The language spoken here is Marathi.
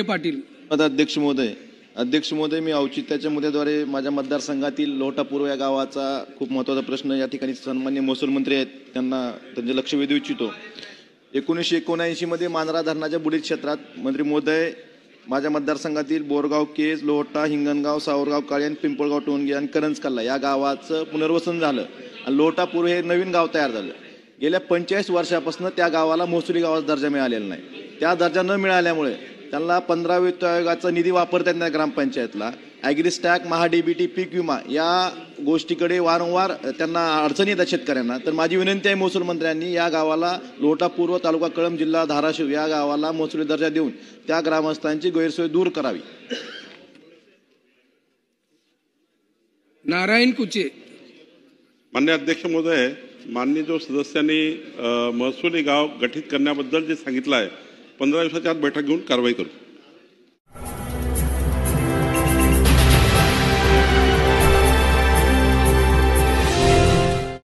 पाटील. अध्यक्ष महोदय, मी औचित्याच्या मुद्द्याद्वारे माझ्या मतदारसंघातील लोहटा पूर्व या गावाचा खूप महत्त्वाचा प्रश्न या ठिकाणी सन्माननीय महसूल मंत्री आहेत त्यांना त्यांचे लक्ष वेधू इच्छितो. 1979 मध्ये मांजरा धरणाच्या बुडीत क्षेत्रात मंत्री महोदय माझ्या मतदारसंघातील बोरगाव केज, लोहटा, हिंगणगाव, सावरगाव काळे आणि पिंपळगाव टोणगे आणि करंजकल्ला या गावाचं पुनर्वसन झालं आणि लोहटा पूर्व हे नवीन गाव तयार झालं. गेल्या 45 वर्षापासून त्या गावाला महसुली गावाचा दर्जा मिळालेला नाही. त्या दर्जा न मिळाल्यामुळे त्यांना 15 वित्त आयोगाचा निधी वापरता येत नाही. ग्रामपंचायतला ॲग्रिस्टॅक, महाडीबीटी, पीक विमा या गोष्टीकडे वारंवार त्यांना अडचणी येतात शेतकऱ्यांना. तर माझी विनंती आहे महसूल मंत्र्यांनी या गावाला लोहटा पूर्व, तालुका कळंब, जिल्हा धाराशिव या गावाला महसुली दर्जा देऊन त्या ग्रामस्थांची गैरसोय दूर करावी. नारायण कुचे. माननीय अध्यक्ष महोदय, माननीय जो सदस्यांनी महसुली गाव गठीत करण्याबद्दल जे सांगितलं आहे 15 दिवसाच्या आत बैठक घेऊन कारवाई करू.